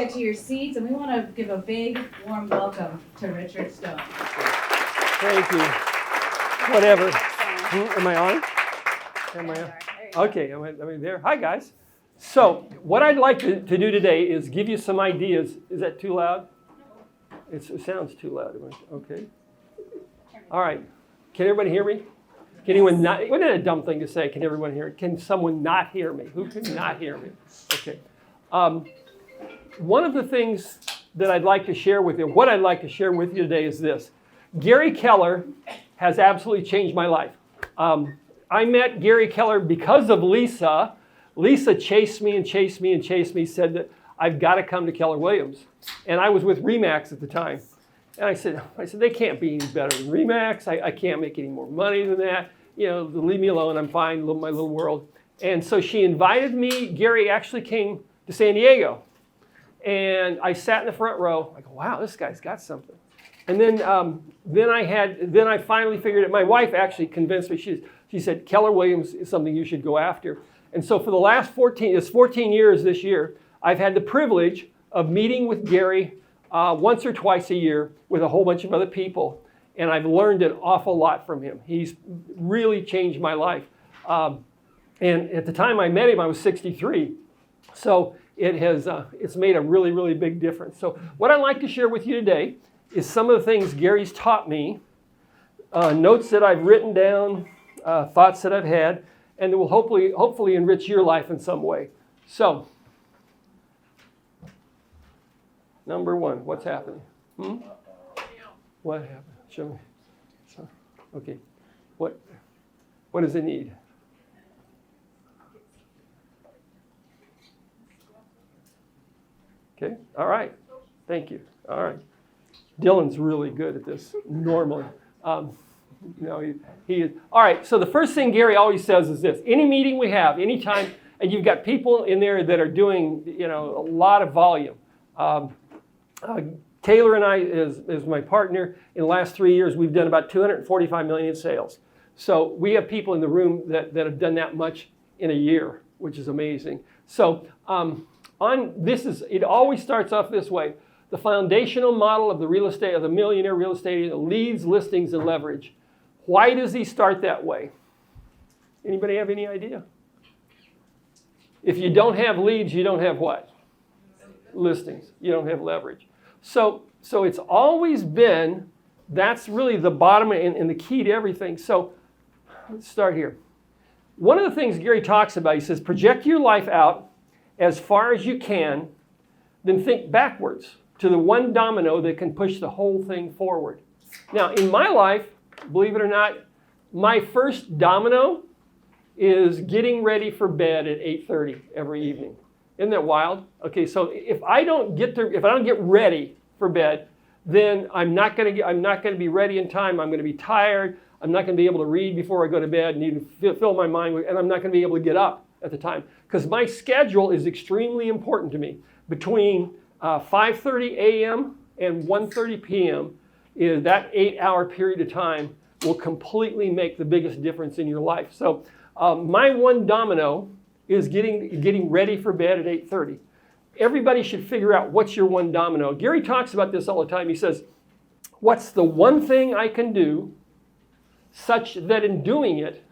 get to your seats, and we want to give a big, warm welcome to Richard Stone. Thank you. Whatever. Am I on? Am I on? Okay, am I there? Hi, guys. So what I'd like to do today is give you some ideas. Is that too loud? It sounds too loud. Okay. All right. Can everybody hear me? Can anyone not? Wasn't that a dumb thing to say? Can everyone hear it? Can someone not hear me? Who can not hear me? Okay. One of the things that I'd like to share with you, what I'd like to share with you today is this. Gary Keller has absolutely changed my life. I met Gary Keller because of Lisa. Lisa chased me and chased me and chased me, said that I've got to come to Keller Williams. And I was with RE/MAX at the time. And I said, they can't be any better than RE/MAX. I can't make any more money than that. You know, leave me alone. I'm fine, my little world. And so she invited me. Gary actually came to San Diego. And I sat in the front row. I go, wow, this guy's got something. And then I finally figured it. My wife actually convinced me. She said, Keller Williams is something you should go after. And so for the last 14 years this year, I've had the privilege of meeting with Gary once or twice a year with a whole bunch of other people. And I've learned an awful lot from him. He's really changed my life. And at the time I met him, I was 63. So it's made a really, really big difference. So what I'd like to share with you today is some of the things Gary's taught me, notes that I've written down, thoughts that I've had, and that will hopefully enrich your life in some way. So, number one, what's happening? What happened? Show me. So, okay. What does it need? Okay. All right. Thank you. All right. Dylan's really good at this normally. He is. All right, so the first thing Gary always says is this. Any meeting we have, anytime, and you've got people in there that are doing, a lot of volume. Taylor and I, is my partner, in the last 3 years, we've done about $245 million in sales. So we have people in the room that have done that much in a year, which is amazing. So it always starts off this way. The foundational model of the millionaire real estate agent, leads, listings, and leverage. Why does he start that way? Anybody have any idea? If you don't have leads, you don't have what? Listings. You don't have leverage. So it's always been, that's really the bottom and the key to everything. So let's start here. One of the things Gary talks about, he says, project your life out as far as you can, then think backwards to the one domino that can push the whole thing forward. Now, in my life, believe it or not, my first domino is getting ready for bed at 8:30 every evening. Isn't that wild? Okay, so if I don't get ready for bed, then I'm not going to be ready in time. I'm going to be tired. I'm not going to be able to read before I go to bed, need to fill my mind with, and I'm not going to be able to get up at the time because my schedule is extremely important to me. Between 5:30 a.m. and 1:30 p.m. is that 8-hour period of time will completely make the biggest difference in your life. So my one domino is getting ready for bed at 8:30. Everybody should figure out what's your one domino. Gary talks about this all the time. He says, what's the one thing I can do such that in doing it,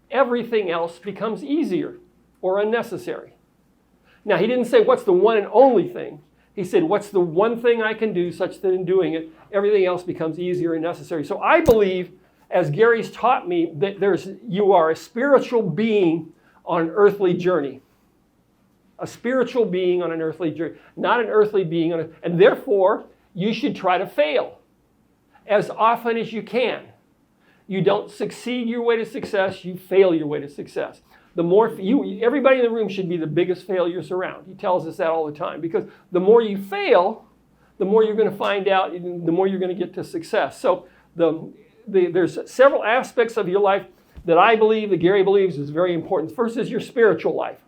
everything else becomes easier or unnecessary? Now, he didn't say what's the one and only thing. He said, what's the one thing I can do such that in doing it, everything else becomes easier and necessary? So I believe, as Gary's taught me, that you are a spiritual being on an earthly journey. A spiritual being on an earthly journey, not an earthly being and therefore, you should try to fail as often as you can. You don't succeed your way to success, you fail your way to success. Everybody in the room should be the biggest failures around. He tells us that all the time because the more you fail, the more you're going to find out, the more you're going to get to success. So there's several aspects of your life that I believe, that Gary believes is very important. First is your spiritual life.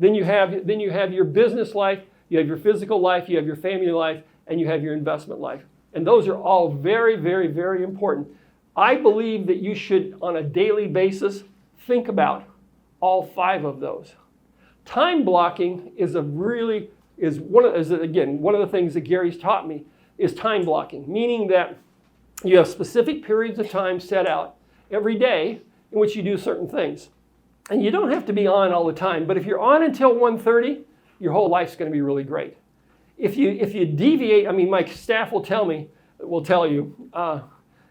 Then you have your business life, you have your physical life, you have your family life, and you have your investment life. And those are all very, very, very important. I believe that you should, on a daily basis, think about all 5 of those. Time blocking is a really one of the things that Gary's taught me is time blocking, meaning that you have specific periods of time set out every day in which you do certain things. And you don't have to be on all the time, but if you're on until 1:30, your whole life's going to be really great. If you deviate, I mean, my staff will tell you,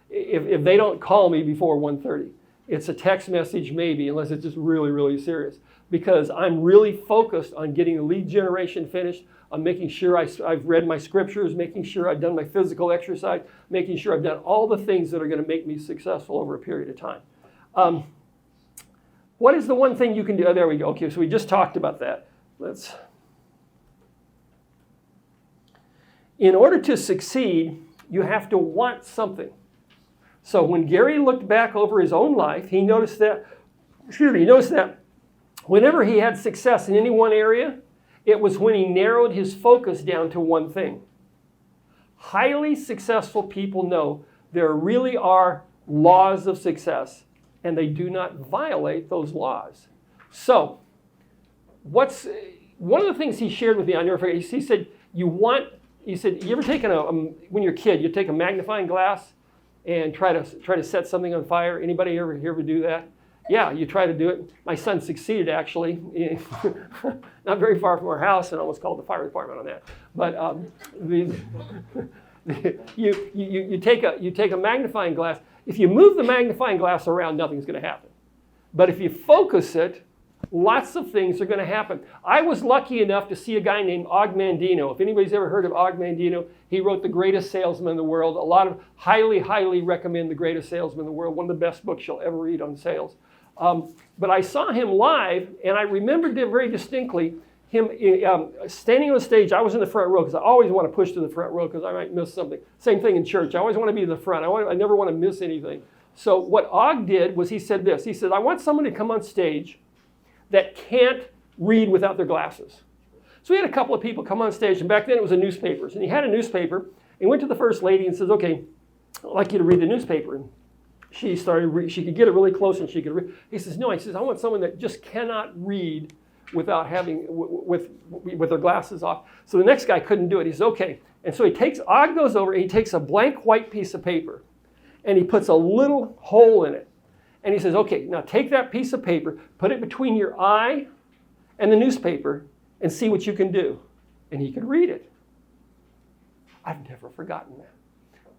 if they don't call me before 1:30, it's a text message maybe, unless it's just really, really serious. Because I'm really focused on getting the lead generation finished, on making sure I've read my scriptures, making sure I've done my physical exercise, making sure I've done all the things that are going to make me successful over a period of time. What is the one thing you can do? Oh, there we go. Okay, so we just talked about that. In order to succeed, you have to want something. So when Gary looked back over his own life, he noticed that whenever he had success in any one area, it was when he narrowed his focus down to one thing. Highly successful people know there really are laws of success, and they do not violate those laws. So, one of the things he shared with me, I never forget, he said, you ever taken when you're a kid, you take a magnifying glass and try to set something on fire? Anybody ever do that? Yeah, you try to do it. My son succeeded, actually, not very far from our house, and almost called the fire department on that. But you take a magnifying glass. If you move the magnifying glass around, nothing's going to happen. But if you focus it, lots of things are going to happen. I was lucky enough to see a guy named Og Mandino. If anybody's ever heard of Og Mandino, he wrote The Greatest Salesman in the World. A lot of highly recommend The Greatest Salesman in the World. One of the best books you'll ever read on sales. But I saw him live, and I remembered it very distinctly, him standing on the stage. I was in the front row because I always want to push to the front row because I might miss something. Same thing in church. I always want to be in the front. I never want to miss anything. So what Og did was he said this. He said, I want someone to come on stage that can't read without their glasses. So he had a couple of people come on stage, and back then it was in newspapers. And he had a newspaper, and he went to the first lady and says, okay, I'd like you to read the newspaper. And she started she could get it really close and she could read. He says, no, I want someone that just cannot read without having, with their glasses off. So the next guy couldn't do it. He says, okay. And so Og goes over and he takes a blank white piece of paper and he puts a little hole in it. And he says, okay, now take that piece of paper, put it between your eye and the newspaper and see what you can do. And he could read it. I've never forgotten that.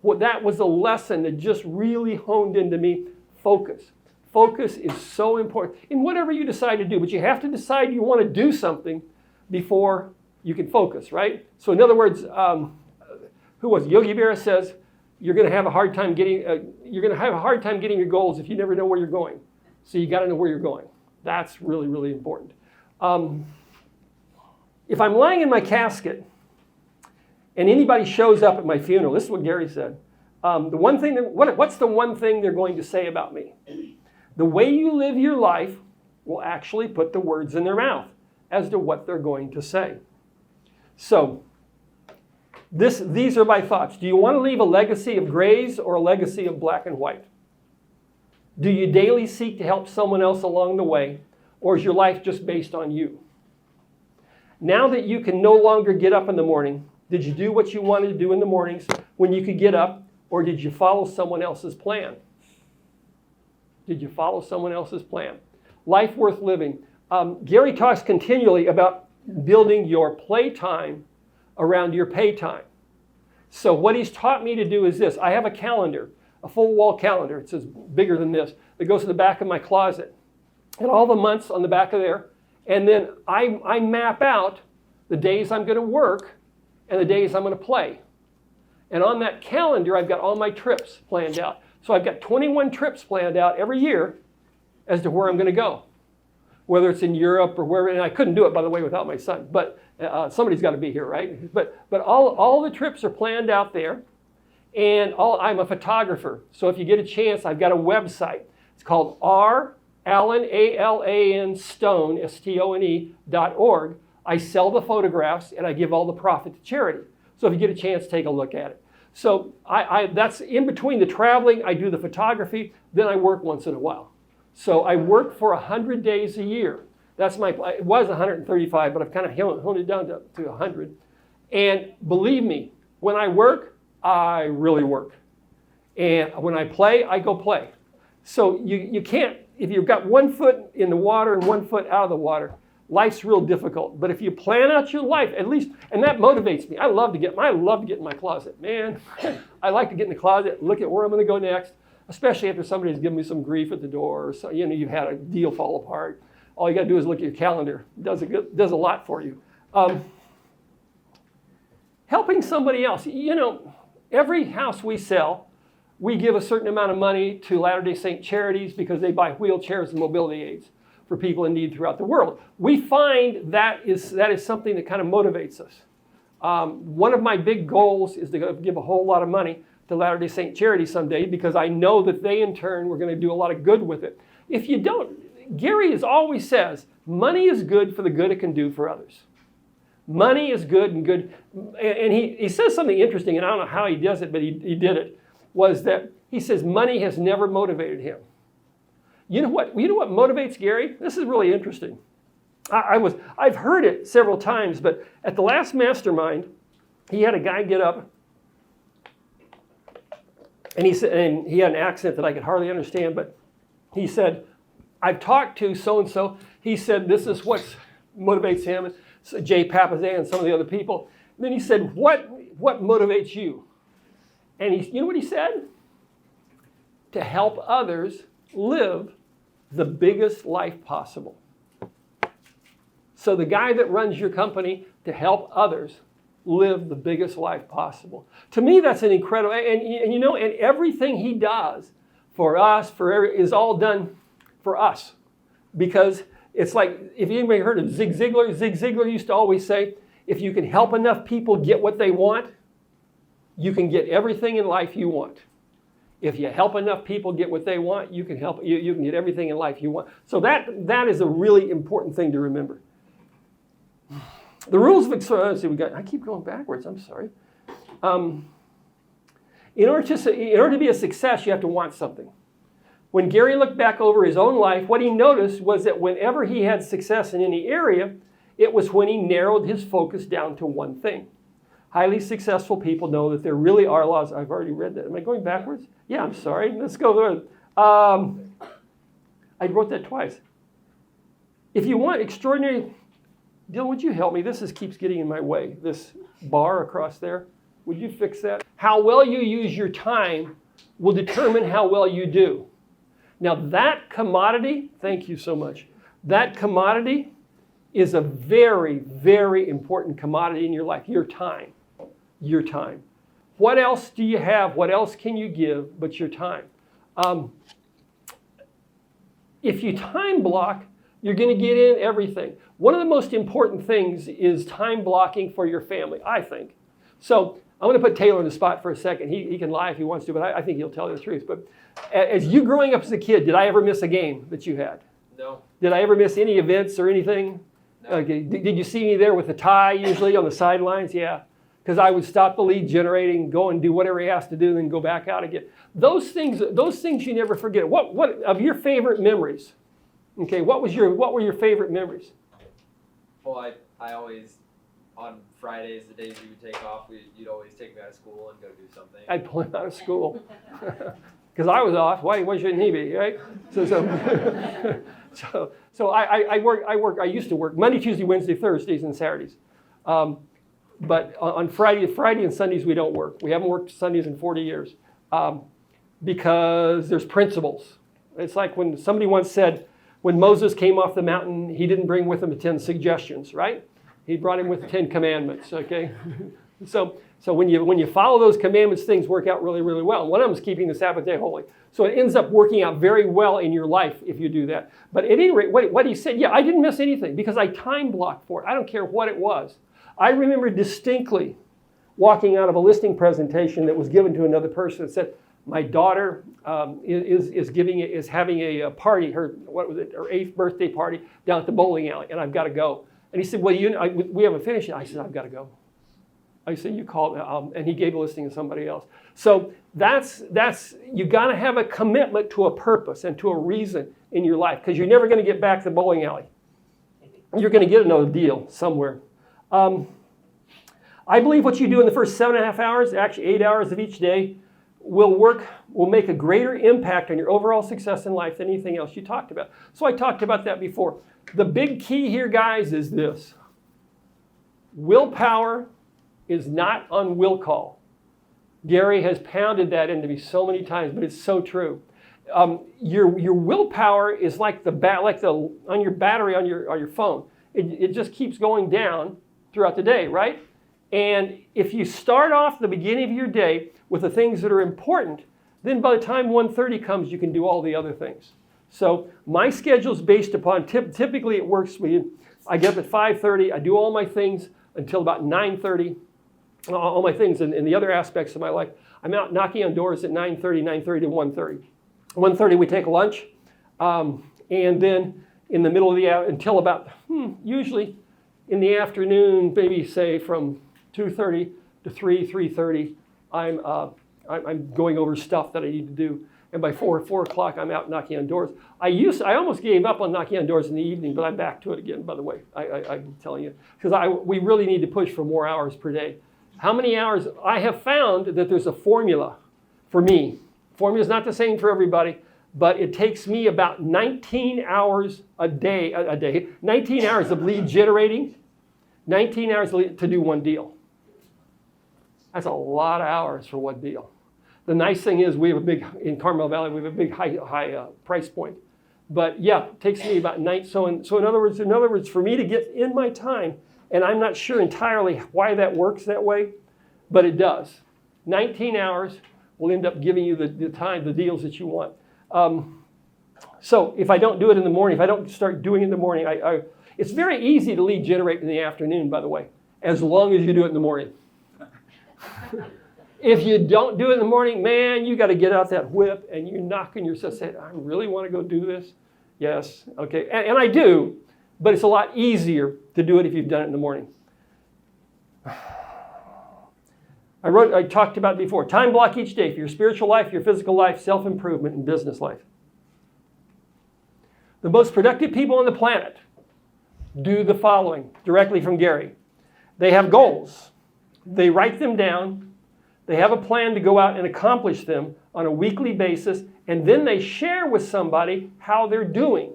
Well, that was a lesson that just really honed into me. Focus. Focus is so important in whatever you decide to do, but you have to decide you want to do something before you can focus, right? So in other words, Yogi Berra says, you're going to have a hard time getting your goals if you never know where you're going. So you got to know where you're going. That's really, really important. If I'm lying in my casket and anybody shows up at my funeral, this is what Gary said. What's the one thing they're going to say about me? The way you live your life will actually put the words in their mouth as to what they're going to say. So, these are my thoughts. Do you want to leave a legacy of grays or a legacy of black and white? Do you daily seek to help someone else along the way, or is your life just based on you? Now that you can no longer get up in the morning, did you do what you wanted to do in the mornings when you could get up, or did you follow someone else's plan? Did you follow someone else's plan? Life worth living. Gary talks continually about building your playtime around your pay time. So what he's taught me to do is this. I have a calendar, a full wall calendar. It's bigger than this. That goes to the back of my closet. And all the months on the back of there. And then I map out the days I'm going to work and the days I'm going to play. And on that calendar, I've got all my trips planned out. So I've got 21 trips planned out every year as to where I'm going to go. Whether it's in Europe or wherever, and I couldn't do it, by the way, without my son. But somebody's got to be here, right? But all the trips are planned out there. And I'm a photographer. So if you get a chance, I've got a website. It's called Alan Stone, STONE.org. I sell the photographs and I give all the profit to charity. So if you get a chance, take a look at it. So that's in between the traveling, I do the photography, then I work once in a while. So I work for 100 days a year. It was 135, but I've kind of honed it down to 100. And believe me, when I work, I really work. And when I play, I go play. So you can't, if you've got one foot in the water and one foot out of the water, life's real difficult. But if you plan out your life, at least, and that motivates me. I love to get in my closet. Man, I like to get in the closet, look at where I'm going to go next, especially after somebody's given me some grief at the door, or so, you've had a deal fall apart. All you got to do is look at your calendar. It does a lot for you. Helping somebody else. Every house we sell, we give a certain amount of money to Latter-day Saint charities because they buy wheelchairs and mobility aids for people in need throughout the world. We find that is something that kind of motivates us. One of my big goals is to give a whole lot of money to Latter-day Saint charities someday because I know that they in turn were going to do a lot of good with it. If you don't, Gary always says, money is good for the good it can do for others. Money is good and good. And he says something interesting, and I don't know how he does it, but he did it, was that he says money has never motivated him. You know what motivates Gary? This is really interesting. I've heard it several times, but at the last mastermind, he had a guy get up, and he said, and he had an accent that I could hardly understand, but he said, I've talked to so-and-so. He said, this is what motivates him, Jay Papazan and some of the other people. And then he said, what motivates you? And you know what he said? To help others live the biggest life possible. So the guy that runs your company to help others live the biggest life possible. To me, that's an incredible, and everything he does for us, is all done for us. Because it's like, if anybody heard of Zig Ziglar used to always say, if you can help enough people get what they want, you can get everything in life you want. If you help enough people get what they want, you can get everything in life you want. So that is a really important thing to remember. The rules of I keep going backwards, I'm sorry. In order to be a success, you have to want something. When Gary looked back over his own life, what he noticed was that whenever he had success in any area, it was when he narrowed his focus down to one thing. Highly successful people know that there really are laws. I've already read that. Am I going backwards? Yeah, I'm sorry. Let's go there. I wrote that twice. If you want extraordinary... Dylan, would you help me? This keeps getting in my way. This bar across there. Would you fix that? How well you use your time will determine how well you do. Now that commodity, thank you so much, that commodity is a very, very important commodity in your life, your time. Your time. What else do you have? What else can you give but your time? If you time block, you're going to get in everything. One of the most important things is time blocking for your family, I think. So I'm going to put Taylor on the spot for a second. He can lie if he wants to, but I think he'll tell you the truth. But as you growing up as a kid, did I ever miss a game that you had? No. Did I ever miss any events or anything? No. Okay. Did you see me there with a tie usually on the sidelines? Yeah. Because I would stop the lead generating, go and do whatever he has to do, and then go back out again. Those things you never forget. What of your favorite memories? Okay, what were your favorite memories? Well, I always, on Fridays, the days you would take off, you'd always take me out of school and go do something. I'd pull him out of school. Because I was off. Why shouldn't he be, right? So I used to work Monday, Tuesday, Wednesday, Thursdays, and Saturdays. But on Friday and Sundays, we don't work. We haven't worked Sundays in 40 years because there's principles. It's like when somebody once said, when Moses came off the mountain, he didn't bring with him the 10 suggestions, right? He brought him with the 10 commandments, okay? So when you follow those commandments, things work out really, really well. One of them is keeping the Sabbath day holy. So it ends up working out very well in your life if you do that. But at any rate, what he said, yeah, I didn't miss anything because I time blocked for it. I don't care what it was. I remember distinctly walking out of a listing presentation that was given to another person that said, my daughter is having a party, her 8th birthday party down at the bowling alley, and I've got to go. And he said, well, we haven't finished yet. I said, I've got to go. I said, you called, and he gave a listing to somebody else. So that's you got to have a commitment to a purpose and to a reason in your life because you're never going to get back to the bowling alley. you're going to get another deal somewhere. I believe what you do in the first 7.5 hours, actually 8 hours of each day, will make a greater impact on your overall success in life than anything else you talked about. So I talked about that before. The big key here, guys, is this. Willpower is not on will call. Gary has pounded that into me so many times, but it's so true. Your willpower is like on your battery on your phone. It just keeps going down throughout the day, right? And if you start off the beginning of your day with the things that are important, then by the time 1:30 comes, you can do all the other things. So my schedule is based upon, typically it works for me. I get up at 5:30, I do all my things until about 9:30, all my things in the other aspects of my life. I'm out knocking on doors at 9:30 to 1:30. 1:30 we take lunch, and then in the middle of the hour until about, usually in the afternoon, maybe say from 2:30 to 3:30, I'm going over stuff that I need to do. And by 4 o'clock, I'm out knocking on doors. I almost gave up on knocking on doors in the evening, but I'm back to it again, by the way. I'm telling you. Because we really need to push for more hours per day. How many hours? I have found that there's a formula for me. Formula is not the same for everybody, but it takes me about 19 hours a day, 19 hours of lead generating, 19 hours to do one deal. That's a lot of hours for one deal. The nice thing is in Carmel Valley, we have a big high price point. But yeah, it takes me about 9. So in other words, for me to get in my time, and I'm not sure entirely why that works that way, but it does. 19 hours will end up giving you the deals that you want. So if I don't do it in the morning, if I don't start doing it in the morning, it's very easy to lead generate in the afternoon, by the way, as long as you do it in the morning. If you don't do it in the morning, man, you got to get out that whip and you're knocking yourself saying, I really want to go do this. Yes, okay, and I do, but it's a lot easier to do it if you've done it in the morning. I talked about it before. Time block each day for your spiritual life, your physical life, self-improvement, and business life. The most productive people on the planet do the following, directly from Gary. They have goals. They write them down. They have a plan to go out and accomplish them on a weekly basis, and then they share with somebody how they're doing.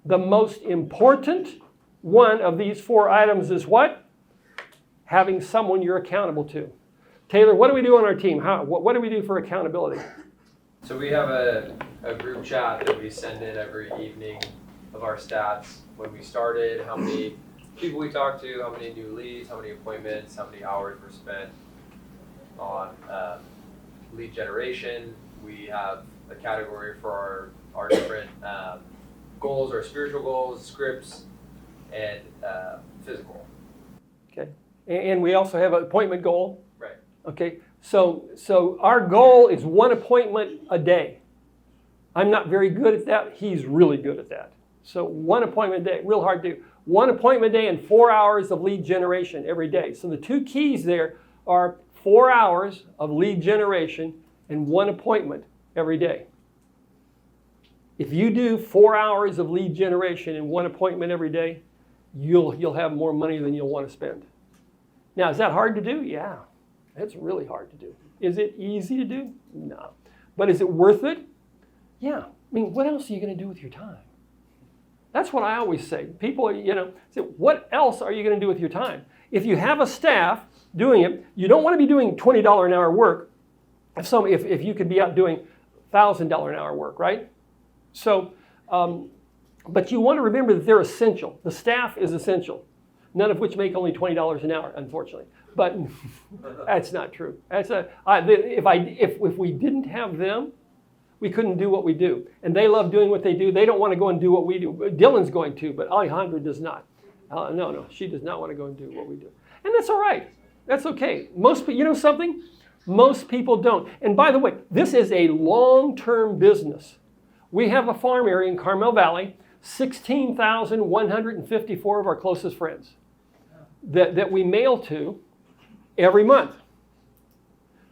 The most important one of these 4 items is what? Having someone you're accountable to. Taylor, what do we do on our team? What do we do for accountability? So we have a group chat that we send in every evening of our stats. When we started, how many people we talked to, how many new leads, how many appointments, how many hours were spent on lead generation. We have a category for our different goals, our spiritual goals, scripts, and physical. Okay. And we also have an appointment goal. Right. Okay. So our goal is 1 appointment a day. I'm not very good at that. He's really good at that. So 1 appointment a day, real hard to do. 1 appointment a day and 4 hours of lead generation every day. So the 2 keys there are 4 hours of lead generation and 1 appointment every day. If you do 4 hours of lead generation and 1 appointment every day, you'll have more money than you'll want to spend. Now, is that hard to do? Yeah, it's really hard to do. Is it easy to do? No. But is it worth it? Yeah. I mean, what else are you going to do with your time? That's what I always say. People, say, what else are you going to do with your time? If you have a staff doing it, you don't want to be doing $20 an hour work if you could be out doing $1,000 an hour work, right? So, but you want to remember that they're essential. The staff is essential, none of which make only $20 an hour, unfortunately. But that's not true. If we didn't have them, we couldn't do what we do. And they love doing what they do. They don't want to go and do what we do. Dylan's going to, but Alejandra does not. No, she does not want to go and do what we do. And that's all right. That's okay. You know something? Most people don't. And by the way, this is a long-term business. We have a farm area in Carmel Valley, 16,154 of our closest friends that we mail to every month.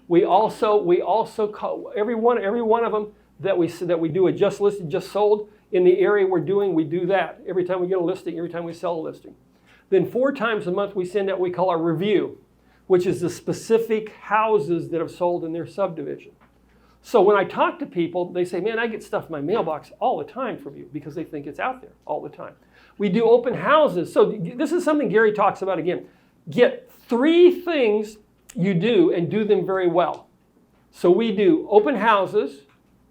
We also call every one of them that we do a just listed, just sold in the area we're doing, we do that. Every time we get a listing, every time we sell a listing. Then 4 times a month we send out what we call our review, which is the specific houses that have sold in their subdivision. So when I talk to people, they say, man, I get stuff in my mailbox all the time from you because they think it's out there all the time. We do open houses. So this is something Gary talks about again. Get 3 things you do and do them very well. So we do open houses,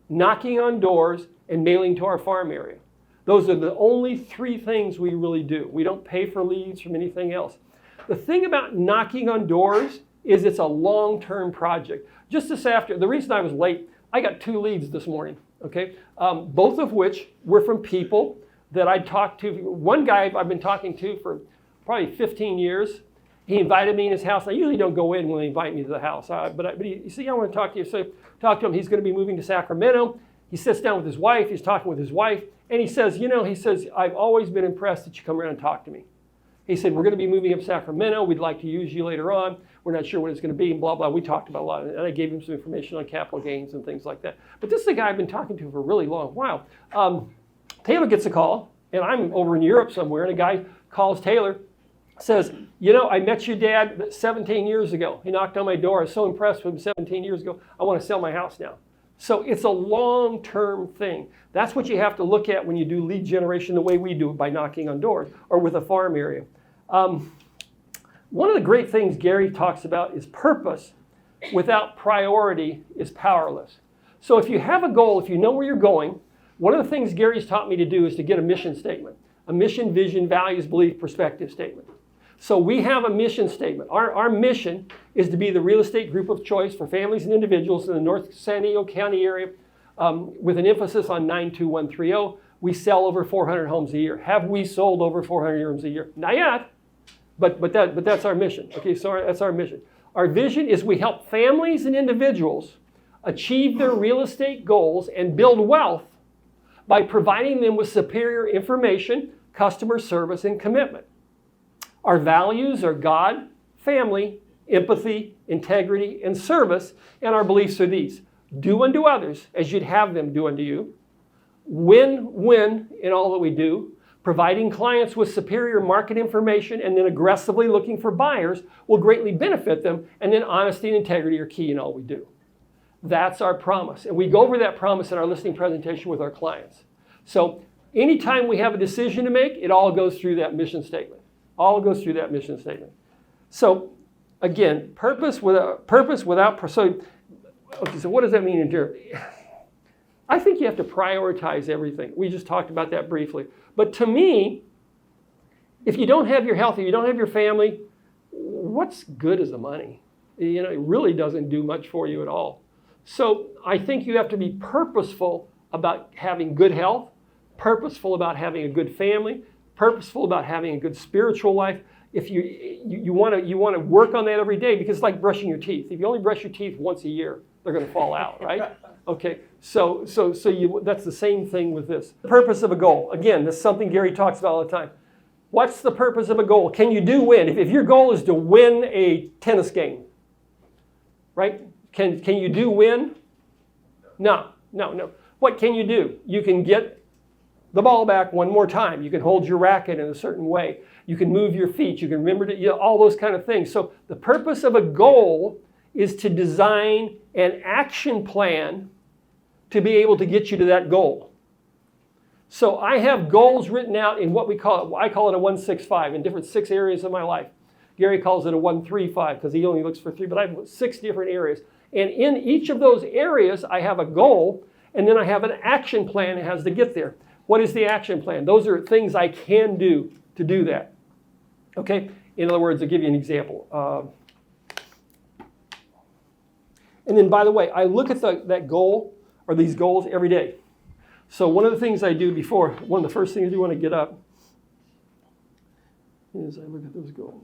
knocking on doors, and mailing to our farm area. Those are the only 3 things we really do. We don't pay for leads from anything else. The thing about knocking on doors is it's a long-term project. Just this after, the reason I was late, I got 2 leads this morning, okay? Both of which were from people that I talked to. One guy I've been talking to for probably 15 years. He invited me in his house. I usually don't go in when they invite me to the house, but he said, I want to talk to you. So talk to him. He's going to be moving to Sacramento. He sits down with his wife. He's talking with his wife. And he says, I've always been impressed that you come around and talk to me. He said, we're going to be moving up Sacramento. We'd like to use you later on. We're not sure what it's going to be, and blah, blah. We talked about a lot. And I gave him some information on capital gains and things like that. But this is a guy I've been talking to for a really long while. Taylor gets a call, and I'm over in Europe somewhere, and a guy calls Taylor, says, I met your dad 17 years ago. He knocked on my door. I was so impressed with him 17 years ago. I want to sell my house now. So it's a long-term thing. That's what you have to look at when you do lead generation the way we do it, by knocking on doors or with a farm area. One of the great things Gary talks about is purpose without priority is powerless. So if you have a goal, if you know where you're going, one of the things Gary's taught me to do is to get a mission statement, a mission, vision, values, belief, perspective statement. So we have a mission statement. Our mission is to be the real estate group of choice for families and individuals in the North San Diego County area with an emphasis on 92130. We sell over 400 homes a year. Have we sold over 400 homes a year? Not yet, but that's our mission. Okay, so that's our mission. Our vision is we help families and individuals achieve their real estate goals and build wealth by providing them with superior information, customer service, and commitment. Our values are God, family, empathy, integrity, and service, and our beliefs are these. Do unto others as you'd have them do unto you. Win-win in all that we do. Providing clients with superior market information and then aggressively looking for buyers will greatly benefit them, and then honesty and integrity are key in all we do. That's our promise, and we go over that promise in our listing presentation with our clients. So anytime we have a decision to make, it all goes through that mission statement. All goes through that mission statement. So again, purpose without, so what does that mean in terms? I think you have to prioritize everything. We just talked about that briefly. But to me, if you don't have your health, if you don't have your family, what's good is the money? It really doesn't do much for you at all. So I think you have to be purposeful about having good health, purposeful about having a good family, purposeful about having a good spiritual life. If you want to work on that every day, because it's like brushing your teeth. If you only brush your teeth once a year, they're going to fall out, right? Okay, so that's the same thing with this. The purpose of a goal. Again, this is something Gary talks about all the time. What's the purpose of a goal? Can you win? If your goal is to win a tennis game, right? Can you win? No. What can you do? You can get the ball back one more time. You can hold your racket in a certain way. You can move your feet. You can remember to, all those kind of things. So the purpose of a goal is to design an action plan to be able to get you to that goal. So I have goals written out in what I call it a 165 in different 6 areas of my life. Gary calls it a 135 because he only looks for 3, but I have 6 different areas. And in each of those areas, I have a goal, and then I have an action plan that has to get there. What is the action plan? Those are things I can do to do that. Okay? In other words, I'll give you an example. And then, by the way, I look at that goal or these goals every day. So one of the things I do one of the first things I do when I get up is I look at those goals.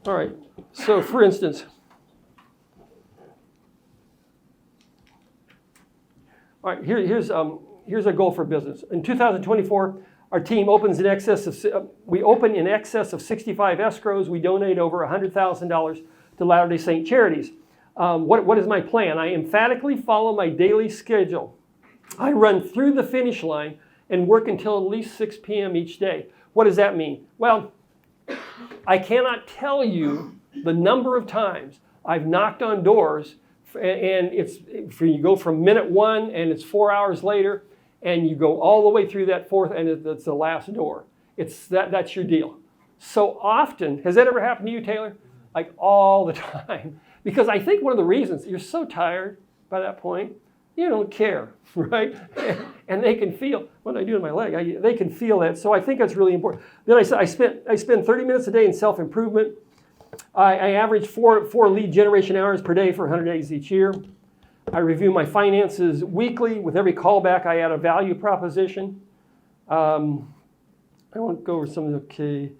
All right. So, for instance, all right, here's a goal for business. In 2024, our team opens we open in excess of 65 escrows. We donate over $100,000 to Latter-day Saint Charities. What is my plan? I emphatically follow my daily schedule. I run through the finish line and work until at least 6 p.m. each day. What does that mean? Well, I cannot tell you the number of times I've knocked on doors, and you go from minute 1 and it's 4 hours later, and you go all the way through that fourth, and it's the last door. That's your deal. So often, has that ever happened to you, Taylor? Like all the time. Because I think one of the reasons, you're so tired by that point, you don't care, right? And they can feel, what I do in my leg, they can feel that. So I think that's really important. Then I spend 30 minutes a day in self-improvement. I average four lead generation hours per day for 100 days each year. I review my finances weekly. With every callback, I add a value proposition. I won't go over some of the key.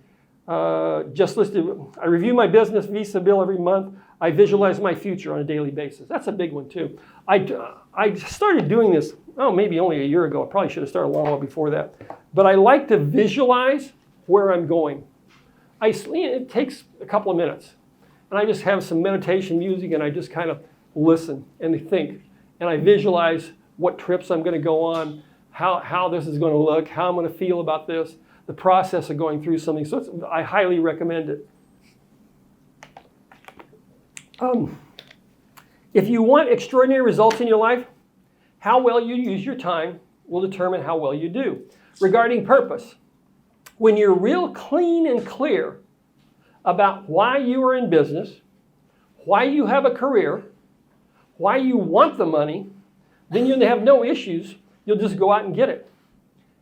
Just listed. I review my business Visa bill every month. I visualize my future on a daily basis. That's a big one too. I started doing this, maybe only a year ago. I probably should have started a long while before that. But I like to visualize where I'm going. It takes a couple of minutes. And I just have some meditation music and I just kind of listen and think. And I visualize what trips I'm going to go on, how this is going to look, how I'm going to feel about this, the process of going through something. So I highly recommend it. If you want extraordinary results in your life, how well you use your time will determine how well you do. Regarding purpose, when you're real clean and clear about why you are in business, why you have a career, why you want the money, then you'll have no issues. You'll just go out and get it.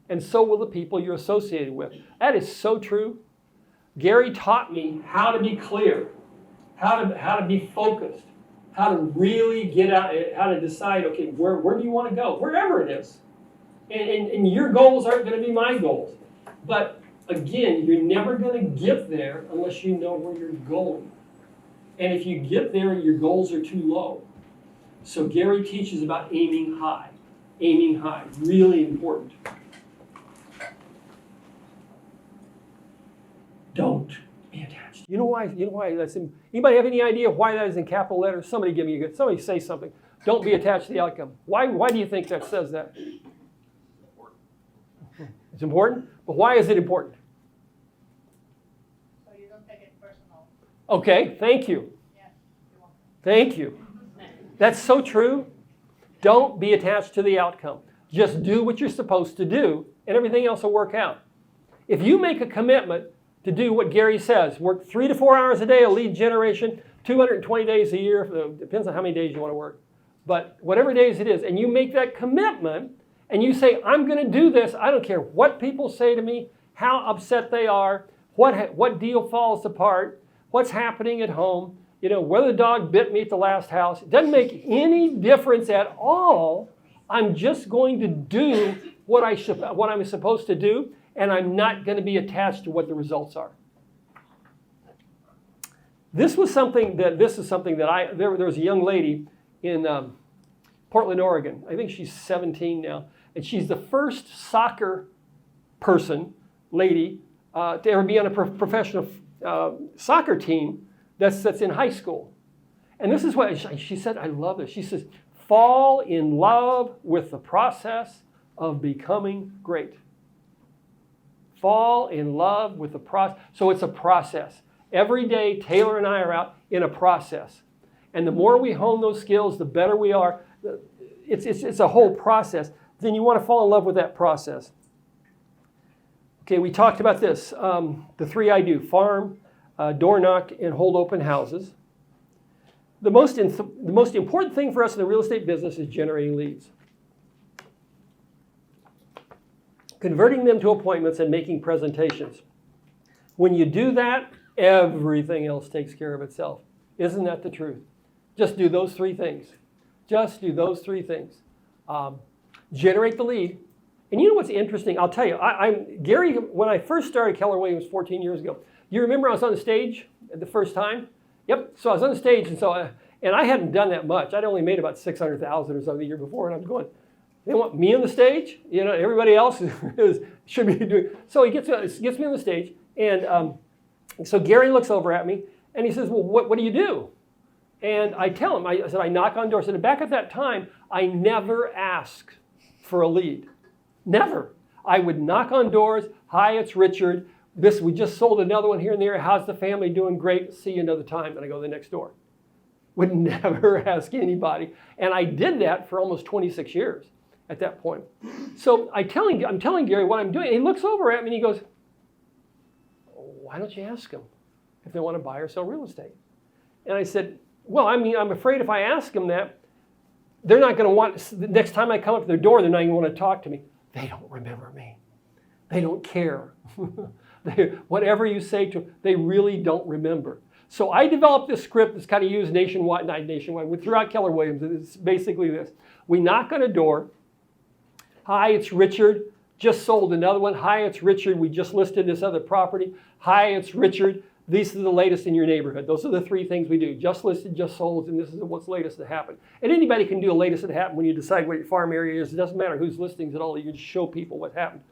And so will the people you're associated with. That is so true. Gary taught me how to be clear, how to be focused, how to really get out, how to decide, okay, where do you want to go? Wherever it is. And your goals aren't going to be my goals. But again, you're never going to get there unless you know where you're going. And if you get there, your goals are too low. So Gary teaches about aiming high. Aiming high, really important. Don't be attached. You know why that's in, anybody have any idea why that is in capital letters? Somebody say something. Don't be attached to the outcome. Why do you think that says that? It's important? But why is it important? So you don't take it personal. Okay, thank you. Yeah, you're welcome. Thank you. That's so true. Don't be attached to the outcome. Just do what you're supposed to do, and everything else will work out. If you make a commitment to do what Gary says, work 3 to 4 hours a day, a lead generation, 220 days a year, depends on how many days you want to work, but whatever days it is, and you make that commitment, and you say, I'm going to do this, I don't care what people say to me, how upset they are, what deal falls apart, what's happening at home, whether the dog bit me at the last house. It doesn't make any difference at all. I'm just going to do what I'm supposed to do, and I'm not going to be attached to what the results are. This is something that there was a young lady in Portland, Oregon. I think she's 17 now, and she's the first soccer lady, to ever be on a professional soccer team that's in high school. And this is what she said. I love this. She says, fall in love with the process of becoming great. Fall in love with the process. So it's a process. Every day, Taylor and I are out in a process. And the more we hone those skills, the better we are. It's a whole process. Then you want to fall in love with that process. Okay, we talked about this. The 3 I do: farm, door knock, and hold open houses. The most important thing for us in the real estate business is generating leads. Converting them to appointments and making presentations. When you do that, everything else takes care of itself. Isn't that the truth? Just do those 3 things. Just do those 3 things. Generate the lead. And you know what's interesting? I'll tell you, Gary, when I first started Keller Williams 14 years ago, you remember I was on the stage the first time? Yep. So I was on the stage, and I hadn't done that much. I'd only made about $600,000 or something the year before, and I was going, they want me on the stage? Everybody else should be doing. So he gets me on the stage, and so Gary looks over at me, And he says, well, what do you do? And I tell him, I said, I knock on doors. And back at that time, I never asked for a lead. Never. I would knock on doors. Hi, it's Richard. We just sold another one here in the area. How's the family doing? Great. See you another time. And I go to the next door. Would never ask anybody. And I did that for almost 26 years at that point. So I'm telling Gary what I'm doing. And he looks over at me and he goes, why don't you ask them if they want to buy or sell real estate? And I said, well, I'm afraid if I ask them that, they're not going to want, the next time I come up to their door, they're not going to want to talk to me. They don't remember me. They don't care. Whatever you say to them, they really don't remember. So I developed this script that's kind of used nationwide, throughout Keller Williams. It's basically this. We knock on a door. Hi, it's Richard. Just sold another one. Hi, it's Richard. We just listed this other property. Hi, it's Richard. These are the latest in your neighborhood. Those are the three things we do. Just listed, just sold, and this is what's latest that happened. And anybody can do a latest that happened when you decide what your farm area is. It doesn't matter whose listings at all. You just show people what happened.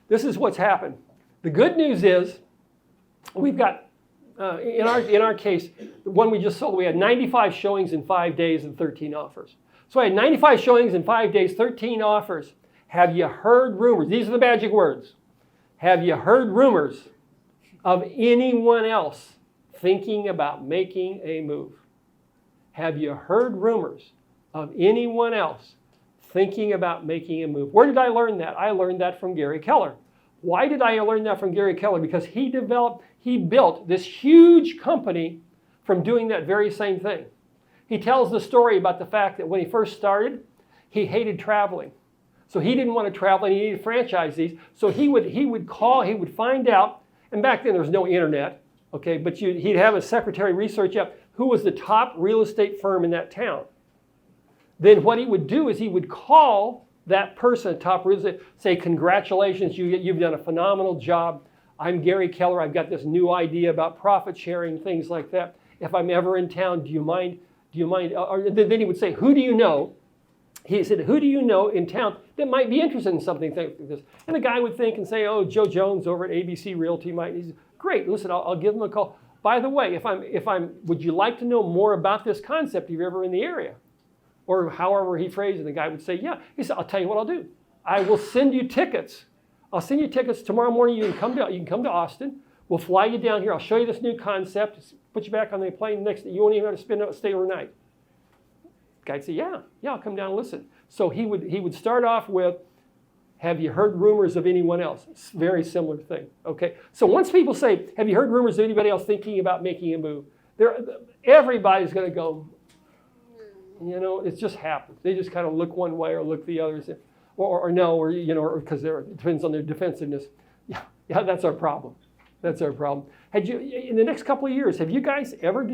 This is what's happened. The good news is we've got, in our case, the one we just sold, we had 95 showings in 5 days and 13 offers. So I had 95 showings in 5 days, 13 offers. Have you heard rumors? These are the magic words. Have you heard rumors of anyone else thinking about making a move? Have you heard rumors of anyone else thinking about making a move? Where did I learn that? I learned that from Gary Keller. Why did I learn that from Gary Keller? Because he built this huge company from doing that very same thing. He tells the story about the fact that when he first started, he hated traveling. So he didn't want to travel and he needed to franchise these. So he would find out, and back then there was no internet, okay, but he'd have a secretary research up who was the top real estate firm in that town. Then what he would do is he would call that person, top real estate, say, congratulations, you've done a phenomenal job. I'm Gary Keller. I've got this new idea about profit sharing, things like that. If I'm ever in town, do you mind? Or then he would say, who do you know? He said, who do you know in town that might be interested in something like this? And the guy would think and say, oh, Joe Jones over at ABC Realty might. He's great. Listen, I'll give him a call. By the way, would you like to know more about this concept if you're ever in the area? Or however he phrased it, the guy would say, yeah. He said, I'll tell you what I'll do. I will send you tickets. I'll send you tickets tomorrow morning. You can come to Austin. We'll fly you down here. I'll show you this new concept. Put you back on the plane next day. You won't even have to stay overnight. Guy'd say, yeah, I'll come down and listen. So he would start off with, have you heard rumors of anyone else? It's a very similar thing, okay? So once people say, have you heard rumors of anybody else thinking about making a move? Everybody's going to go, it just happens. They just kind of look one way or look the other, or no, or because it depends on their defensiveness. Yeah, that's our problem. That's our problem. In the next couple of years, have you guys ever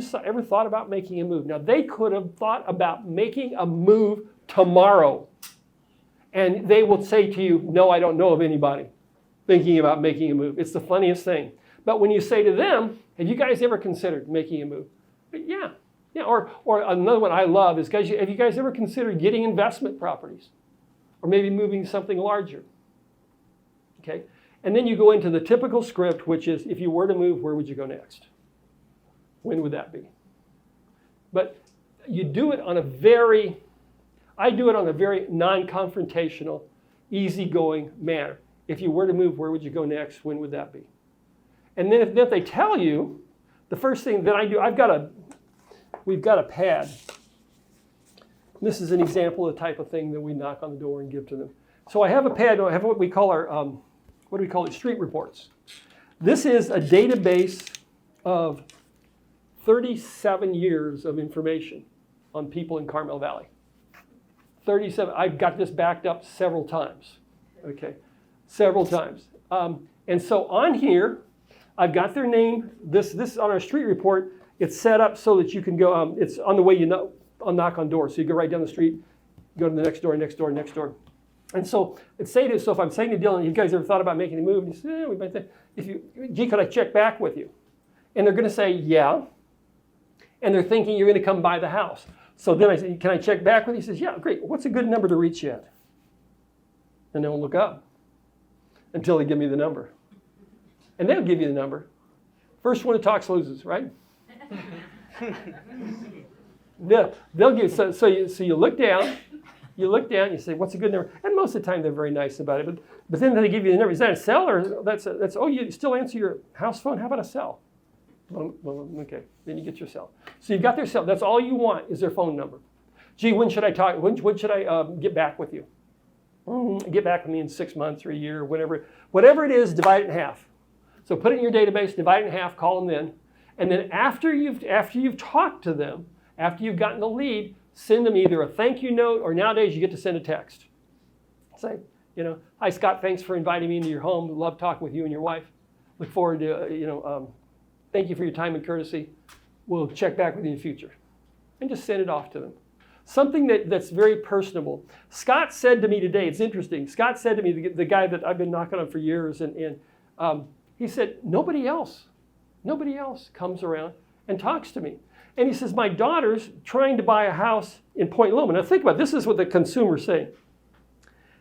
thought about making a move? Now, they could have thought about making a move tomorrow. And they will say to you, no, I don't know of anybody thinking about making a move. It's the funniest thing. But when you say to them, have you guys ever considered making a move? Yeah. Or another one I love is, guys, have you guys ever considered getting investment properties? Or maybe moving to something larger? Okay. And then you go into the typical script, which is, if you were to move, where would you go next? When would that be? But you do it on I do it on a very non-confrontational, easygoing manner. If you were to move, where would you go next? When would that be? And then if they tell you, the first thing that I do, we've got a pad. This is an example of the type of thing that we knock on the door and give to them. So I have a pad, I have what we call our, street reports. This is a database of 37 years of information on people in Carmel Valley. 37, I've got this backed up several times, okay? Several times. And so on here, I've got their name. This on our street report, it's set up so that you can go, it's on the way I'll knock on doors. So you go right down the street, go to the next door, next door, next door. And so if I'm saying to Dylan, you guys ever thought about making a move? And he says, we might think, could I check back with you? And they're going to say, yeah. And they're thinking you're going to come by the house. So then I say, can I check back with you? He says, yeah, great. What's a good number to reach yet? And they'll look up until they give me the number. And they'll give you the number. First one that talks loses, right? They'll give, so you look down, you say, what's a good number? And most of the time they're very nice about it, but then they give you the number. Is that a cell or that's oh, you still answer your house phone? How about a cell? Well, okay, then you get your cell. So you've got their cell. That's all you want is their phone number. Gee, when should I talk? When should I get back with you? Get back with me in 6 months or a year or whatever it is, divide it in half. So put it in your database, divide it in half, call them then. And then after you've talked to them, after you've gotten the lead, send them either a thank you note or nowadays you get to send a text. Say, hi Scott, thanks for inviting me into your home. Love talking with you and your wife. Look forward to, thank you for your time and courtesy. We'll check back with you in the future. And just send it off to them. Something that's very personable. Scott said to me today, it's interesting. Scott said to me, the guy that I've been knocking on for years, and he said, nobody else comes around and talks to me. And he says, my daughter's trying to buy a house in Point Loma. Now think about it. This is what the consumer's saying.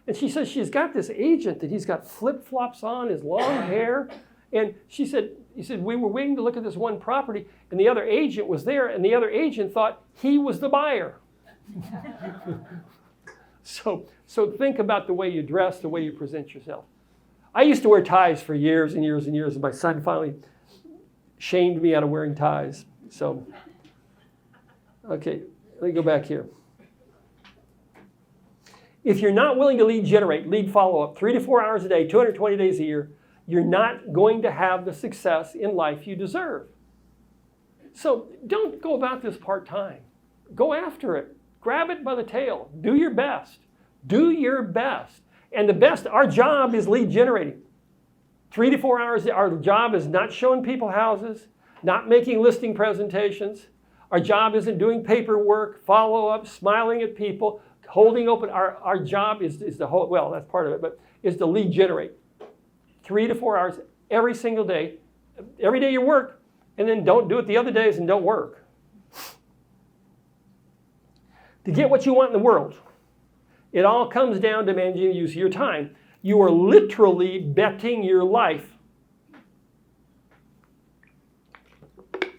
And she says she's got this agent that he's got flip-flops on, his long hair. And he said, we were waiting to look at this one property, and the other agent was there, and the other agent thought he was the buyer. So think about the way you dress, the way you present yourself. I used to wear ties for years and years and years, and my son finally shamed me out of wearing ties. So, okay, let me go back here. If you're not willing to lead generate, lead follow-up, 3 to 4 hours a day, 220 days a year, you're not going to have the success in life you deserve. So don't go about this part-time. Go after it. Grab it by the tail. Do your best. Do your best. And the best, our job is lead generating. 3 to 4 hours, our job is not showing people houses, not making listing presentations. Our job isn't doing paperwork, follow-up, smiling at people, holding open. Our job is to hold, well, that's part of it, but is to lead generate. 3 to 4 hours every single day. Every day you work, and then don't do it the other days and don't work. To get what you want in the world, it all comes down to managing the use of your time. You are literally betting your life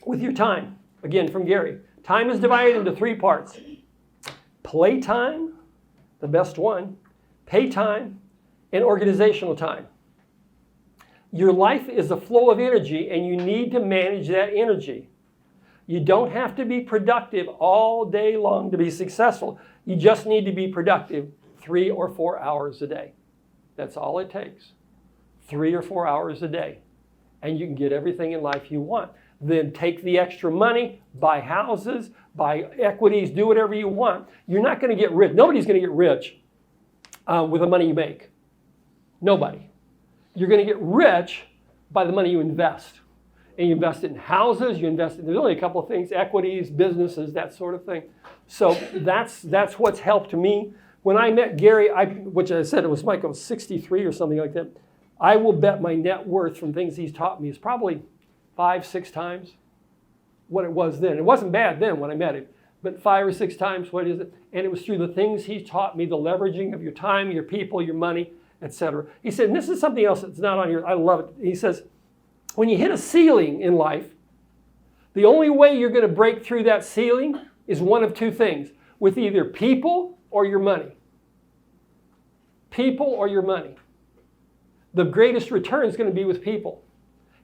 with your time. Again, from Gary. Time is divided into 3 parts. Playtime, the best one, pay time, and organizational time. Your life is a flow of energy, and you need to manage that energy. You don't have to be productive all day long to be successful. You just need to be productive 3 or 4 hours a day. That's all it takes. 3 or 4 hours a day. And you can get everything in life you want. Then take the extra money, buy houses, buy equities, do whatever you want. You're not going to get rich. Nobody's going to get rich with the money you make. Nobody. You're going to get rich by the money you invest. And you invest in houses, there's only a couple of things, equities, businesses, that sort of thing. So that's what's helped me. When I met Gary, which I said it was Mike, I was 63 or something like that, I will bet my net worth from things he's taught me is probably 5-6 times what it was then. It wasn't bad then when I met him, but 5 or 6 times what is it? And it was through the things he taught me, the leveraging of your time, your people, your money, etc. He said, and this is something else that's not on here, I love it. He says, when you hit a ceiling in life, the only way you're going to break through that ceiling is one of 2 things, with either people or your money. People or your money. The greatest return is going to be with people.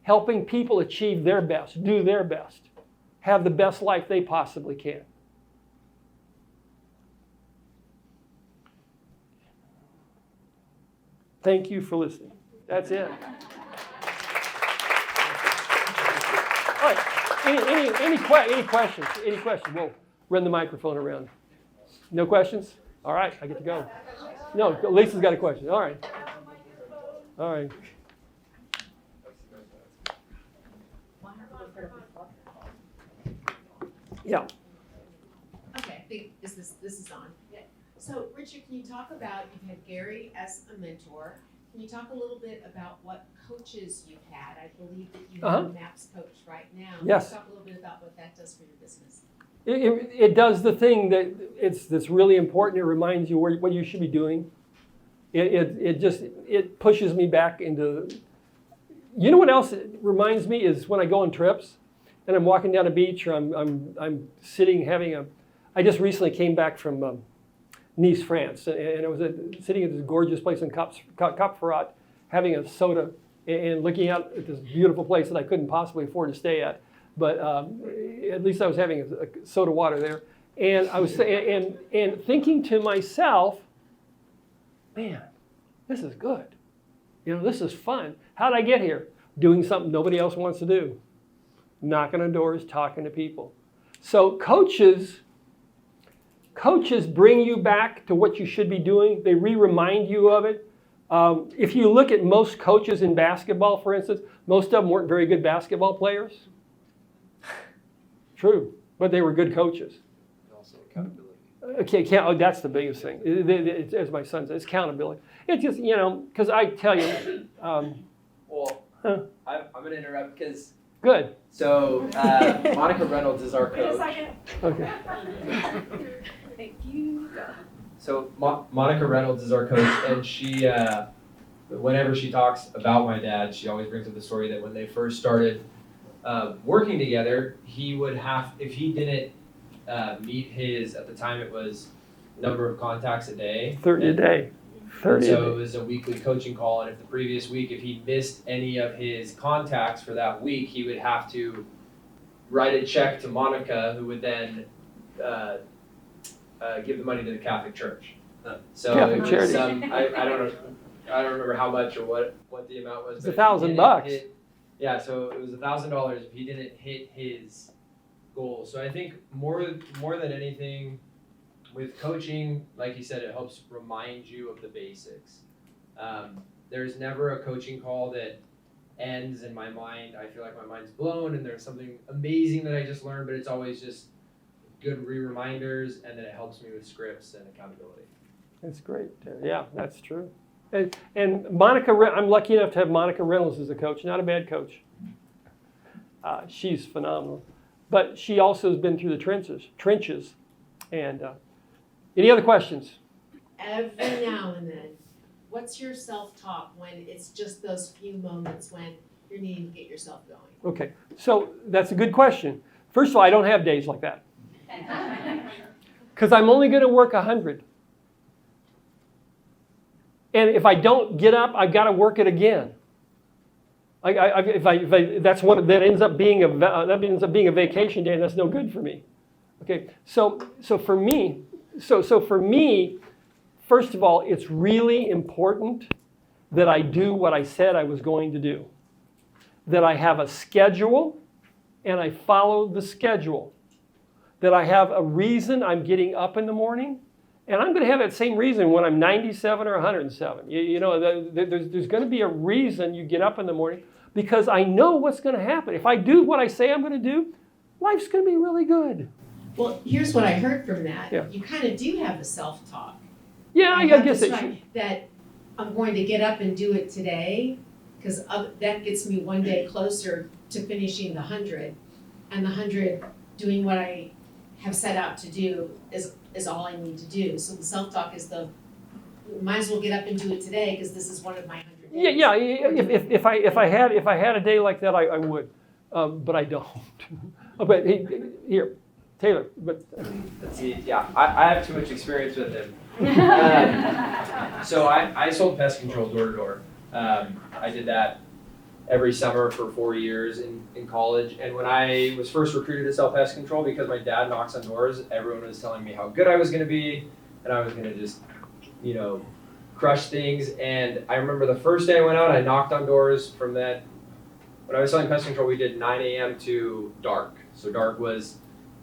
Helping people achieve their best, do their best, have the best life they possibly can. Thank you for listening. That's it. All right. Any questions? Any questions? We'll run the microphone around. No questions? All right, I get to go. No, Lisa's got a question. All right. All right. Yeah. Okay, I think this is on. Yeah. So, Richard, can you talk about, you've had Gary as a mentor. Can you talk a little bit about what coaches you've had? I believe that you have a MAPS coach right now. Yes. Can you talk a little bit about what that does for your business? It does the thing that's really important. It reminds you what you should be doing. It pushes me back into. You know what else it reminds me is when I go on trips, and I'm walking down a beach, or I'm sitting I just recently came back from Nice, France, and I was sitting at this gorgeous place in Cap Ferrat, having a soda and looking out at this beautiful place that I couldn't possibly afford to stay at. But at least I was having a soda water there, and I was and thinking to myself, man, this is good. This is fun. How did I get here? Doing something nobody else wants to do. Knocking on doors, talking to people. So coaches bring you back to what you should be doing. They remind you of it. If you look at most coaches in basketball, for instance, most of them weren't very good basketball players. True, but they were good coaches. Also accountability. Okay, that's the biggest thing. As my son says, it's accountability. It's just, because I tell you. Well, I'm going to interrupt because. Good. So Monica Reynolds is our coach. Wait a second. Okay. Thank you. So Monica Reynolds is our coach, and she, whenever she talks about my dad, she always brings up the story that when they first started working together, he would have, if he didn't meet his, at the time it was number of contacts a day. 30 a day. 30 So it was a weekly coaching call, and if the previous week, if he missed any of his contacts for that week, he would have to write a check to Monica, who would then give the money to the Catholic Church. So Catholic it was charity. I don't know, I don't remember how much or what the amount was. It's but if he $1,000. didn't hit- Yeah, so it was $1,000 if he didn't hit his goal. So I think more than anything, with coaching, like you said, it helps remind you of the basics. There's never a coaching call that ends in my mind. I feel like my mind's blown and there's something amazing that I just learned, but it's always just good reminders, and then it helps me with scripts and accountability. That's great. Yeah, that's true. And Monica, I'm lucky enough to have Monica Reynolds as a coach. Not a bad coach. She's phenomenal. But she also has been through the trenches. And any other questions? Every now and then, what's your self-talk when it's just those few moments when you're needing to get yourself going? Okay, so that's a good question. First of all, I don't have days like that. Because I'm only going to work 100. And if I don't get up, I've got to work it again. That's one that ends up being a vacation day, and that's no good for me. Okay, so for me, first of all, it's really important that I do what I said I was going to do. That I have a schedule, and I follow the schedule. That I have a reason I'm getting up in the morning, and I'm going to have that same reason when I'm 97 or 107. There's going to be a reason you get up in the morning, because I know what's going to happen. If I do what I say I'm going to do, life's going to be really good. Well, here's what I heard from that. Yeah. You kind of do have a self-talk. Yeah, I have guess this it's right, that I'm going to get up and do it today, because that gets me one day closer to finishing the 100, and the 100 doing what I have set out to do is all I need to do. So the self-talk is might as well get up and do it today, because this is one of my 100 days. Yeah. If I had a day like that, I would, but I don't. But here, Taylor. But Let's see, yeah, I have too much experience with him. So I sold pest control door to door. I did that every summer for 4 years in college. And when I was first recruited to sell pest control, because my dad knocks on doors, everyone was telling me how good I was going to be, and I was going to just, crush things. And I remember the first day I went out, I knocked on doors from that. When I was selling pest control, we did 9 a.m. to dark. So dark was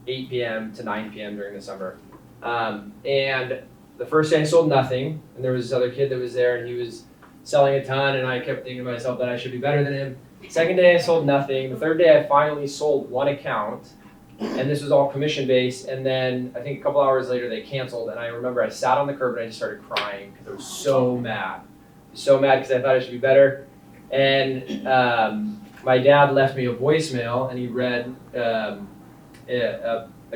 8 p.m. to 9 p.m. during the summer. And the first day I sold nothing, and there was this other kid that was there, and he was selling a ton, and I kept thinking to myself that I should be better than him. Second day I sold nothing. The third day I finally sold one account, and this was all commission based. And then I think a couple hours later they canceled, and I remember I sat on the curb and I just started crying because I was so mad. So mad because I thought I should be better. And my dad left me a voicemail, and he read a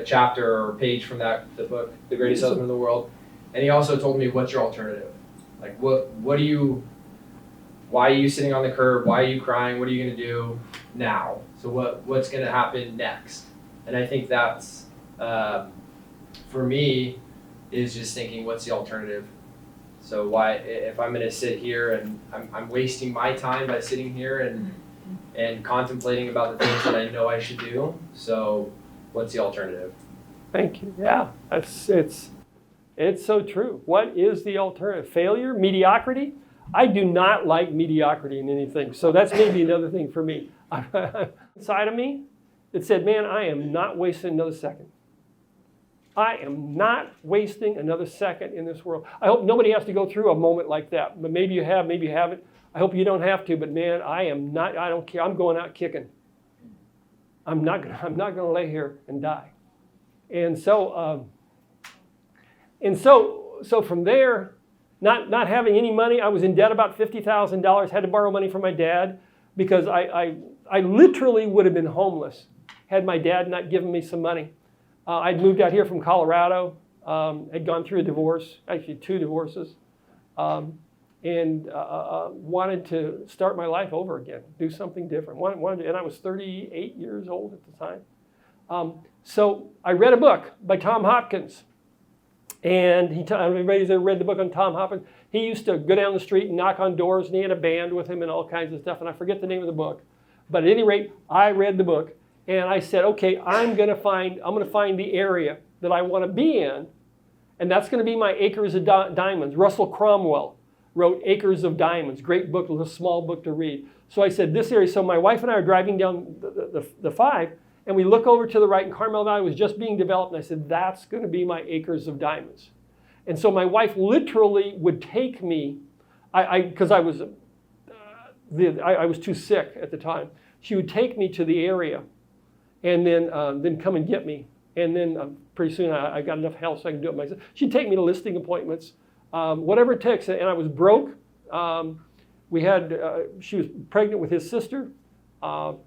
chapter or page from the book, The Greatest Salesman in the World. And he also told me, what's your alternative? Like, why are you sitting on the curb? Why are you crying? What are you going to do? now. So what's going to happen next? And I think that's, for me, is just thinking, what's the alternative? So why, if I'm going to sit here and I'm wasting my time by sitting here and contemplating about the things that I know I should do. So what's the alternative? Thank you. Yeah, it's so true. What is the alternative? Failure? Mediocrity? I do not like mediocrity in anything. So that's maybe another thing for me. Inside of me, it said, man, I am not wasting another second. I am not wasting another second in this world. I hope nobody has to go through a moment like that. But maybe you have, maybe you haven't. I hope you don't have to. But man, I don't care. I'm going out kicking. I'm not gonna lay here and die. And so from there, not having any money, I was in debt about $50,000. Had to borrow money from my dad because I literally would have been homeless had my dad not given me some money. I'd moved out here from Colorado, had gone through a divorce, actually 2 divorces, and wanted to start my life over again, do something different. And I was 38 years old at the time. So I read a book by Tom Hopkins. And everybody's ever read the book on Tom Hopkins? He used to go down the street and knock on doors, and he had a band with him and all kinds of stuff. And I forget the name of the book. But at any rate, I read the book. And I said, okay, I'm going to find the area that I want to be in, and that's going to be my Acres of Diamonds. Russell Cromwell wrote Acres of Diamonds, great book, a small book to read. So I said, this area. So my wife and I are driving down the 5, and we look over to the right, and Carmel Valley was just being developed, and I said, that's going to be my Acres of Diamonds. And so my wife literally would take me, because I was too sick at the time. She would take me to the area. And then come and get me. And then pretty soon I got enough health so I could do it myself. She'd take me to listing appointments, whatever it takes. And I was broke. She was pregnant with his sister. But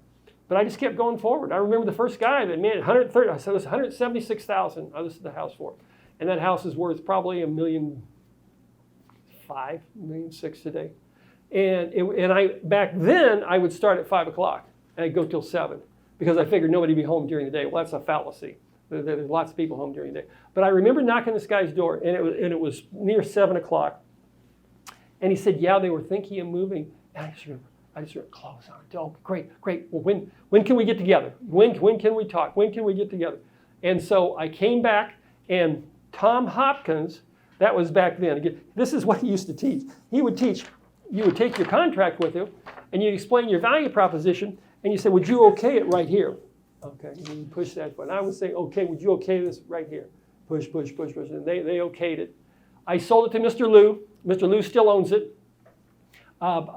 I just kept going forward. I remember the first guy that, man, I said, it was $176,000 I listed the house for. And that house is worth probably $1.5 million, $1.6 million today. And back then, I would start at 5 o'clock and I'd go till 7. Because I figured nobody would be home during the day. Well, that's a fallacy. There's lots of people home during the day. But I remember knocking this guy's door, and it was near 7 o'clock. And he said, yeah, they were thinking of moving. And I just remember, close on it. Oh, great. Well, when can we get together? When can we talk? When can we get together? And so I came back, and Tom Hopkins, that was back then. Again, this is what he used to teach. He would teach, you would take your contract with you, and you'd explain your value proposition, and you say, would you okay it right here? Okay, and you push that button. I would say, okay, would you okay this right here? Push. And they okayed it. I sold it to Mr. Liu. Mr. Liu still owns it. At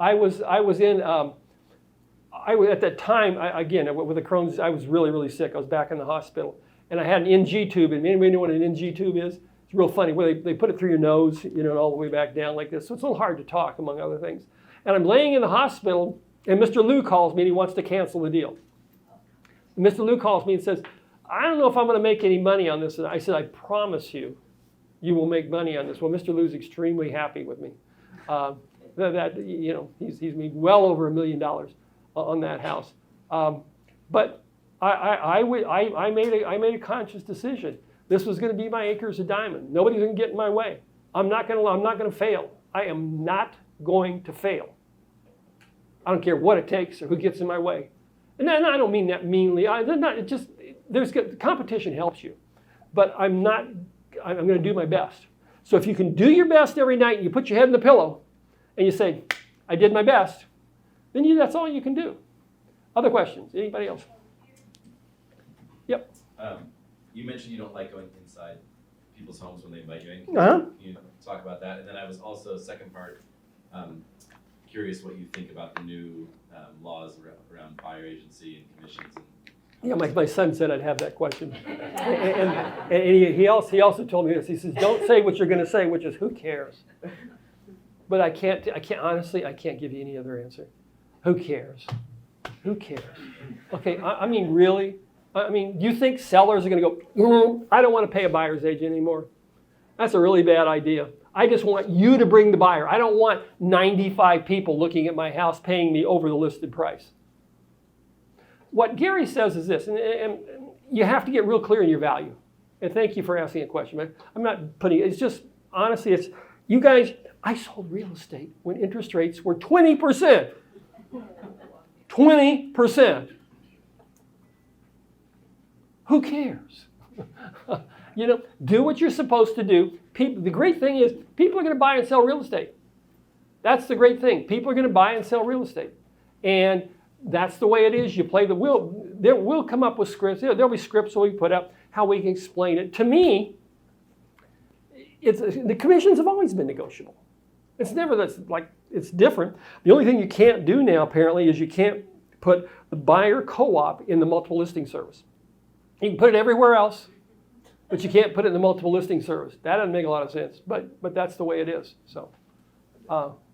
that time, again, with the Crohn's, I was really, really sick. I was back in the hospital. And I had an NG tube. And anybody know what an NG tube is? It's real funny. Where they put it through your nose, all the way back down like this. So it's a little hard to talk, among other things. And I'm laying in the hospital, and Mr. Liu calls me, and he wants to cancel the deal. And Mr. Liu calls me and says, I don't know if I'm going to make any money on this. And I said, I promise you, you will make money on this. Well, Mr. Liu's extremely happy with me. He's made well over $1 million on that house. But I made a conscious decision. This was going to be my Acres of Diamond. Nobody's going to get in my way. I'm not going to fail. I am not going to fail. I don't care what it takes or who gets in my way. And I don't mean that meanly. Competition helps you. But I'm going to do my best. So if you can do your best every night and you put your head in the pillow and you say, I did my best, then that's all you can do. Other questions? Anybody else? Yep. You mentioned you don't like going inside people's homes when they invite you in. Uh-huh. Can you talk about that? And then I was also, second part, curious what you think about the new laws around buyer agency and commissions. Yeah, my son said I'd have that question. and he also told me this. He says, don't say what you're going to say, which is, who cares? But I can't honestly, I can't give you any other answer. Who cares? Who cares? Okay, I mean, really? I mean, do you think sellers are going to go, I don't want to pay a buyer's agent anymore? That's a really bad idea. I just want you to bring the buyer. I don't want 95 people looking at my house paying me over the listed price. what Gary says is this, and you have to get real clear in your value. And thank you for asking a question. I'm not putting, it's just, honestly, it's, you guys, I sold real estate when interest rates were 20%. 20%. Who cares? Do what you're supposed to do. The great thing is people are going to buy and sell real estate. That's the great thing. People are going to buy and sell real estate. And that's the way it is. You play the will. We'll come up with scripts. There'll be scripts that we put up, how we can explain it. To me, the commissions have always been negotiable. It's never that's like it's different. The only thing you can't do now, apparently, is you can't put the buyer co-op in the multiple listing service. You can put it everywhere else, but you can't put it in the multiple listing service. That doesn't make a lot of sense, but that's the way it is. So.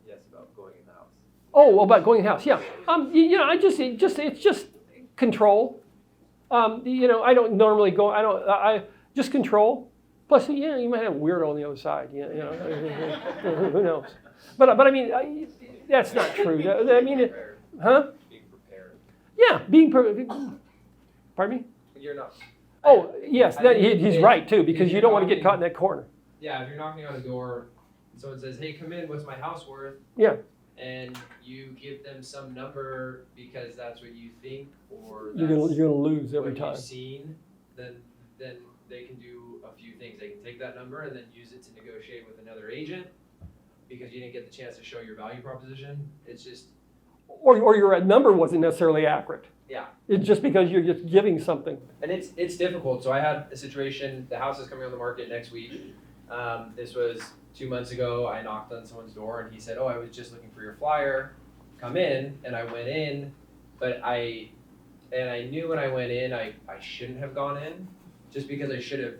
Yes, about going in the house. Oh, about going in the house, yeah. It's just control. I don't normally go. I just control. Plus, you might have a weirdo on the other side. Who knows? But I mean, that's not true. I mean, Being prepared. Yeah, Pardon me? You're not. Oh, yes, he's right too, because you don't want to get caught in that corner. Yeah, if you're knocking on a door, someone says, "Hey, come in. What's my house worth?" Yeah. And you give them some number because that's what you think, or You're that's gonna lose every what time. you've seen, then they can do a few things. They can take that number and then use it to negotiate with another agent because you didn't get the chance to show your value proposition. It's just Or your number wasn't necessarily accurate. yeah. It's just because you're just giving something. And it's difficult. So I had a situation. The house is coming on the market next week. This was 2 months ago. I knocked on someone's door and he said, "Oh, I was just looking for your flyer. Come in." And I went in, but I knew when I went in, I shouldn't have gone in, just because I should have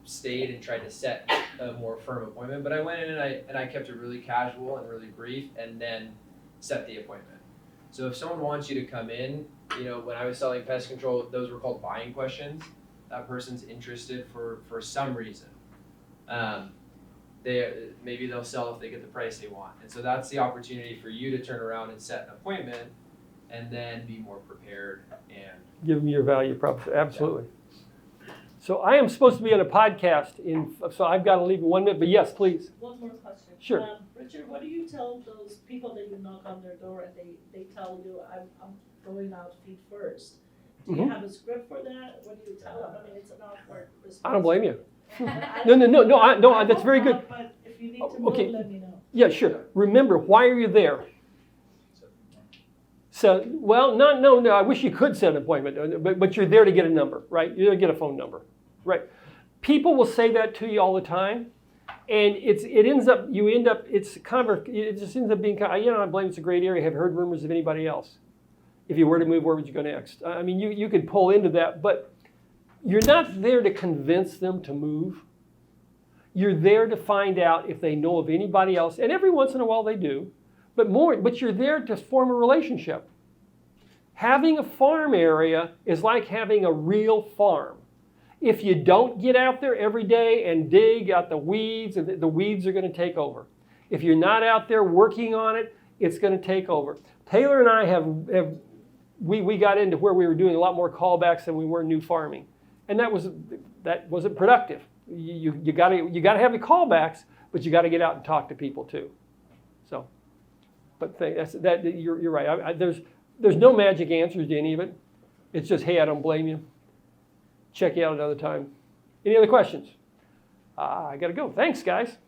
stayed and tried to set a more firm appointment. But I went in and I kept it really casual and really brief, and then set the appointment. So if someone wants you to come in, when I was selling pest control, those were called buying questions. That person's interested for some reason. Maybe they'll sell if they get the price they want. And so that's the opportunity for you to turn around and set an appointment and then be more prepared and Give them your value proposition. Absolutely. So I am supposed to be on a podcast, so I've got to leave in 1 minute. But yes, please. One more question. Sure. Richard, what do you tell those people that you knock on their door and they tell you, I'm going out feet first? Do you have a script for that? What do you tell them? I mean, it's an awkward response. I don't blame you. I- No, that's very good. But if you need to Okay. move, let me know. Yeah, sure. Remember, why are you there? So, well, no, I wish you could set an appointment, but you're there to get a number, right? You're there to get a phone number, right? People will say that to you all the time, and it just ends up being, I blame it's a great area. Have heard rumors of anybody else? If you were to move, where would you go next? I mean, you could pull into that, but you're not there to convince them to move. You're there to find out if they know of anybody else, and every once in a while they do, but you're there to form a relationship. Having a farm area is like having a real farm. If you don't get out there every day and dig out the weeds are going to take over. If you're not out there working on it, it's going to take over. Taylor and I we got into where we were doing a lot more callbacks than we were new farming, and that wasn't productive. You got to have the callbacks, but you got to get out and talk to people too. So, but you're right. There's no magic answers to any of it. It's just, hey, I don't blame you. Check you out another time. Any other questions? I got to go. Thanks, guys.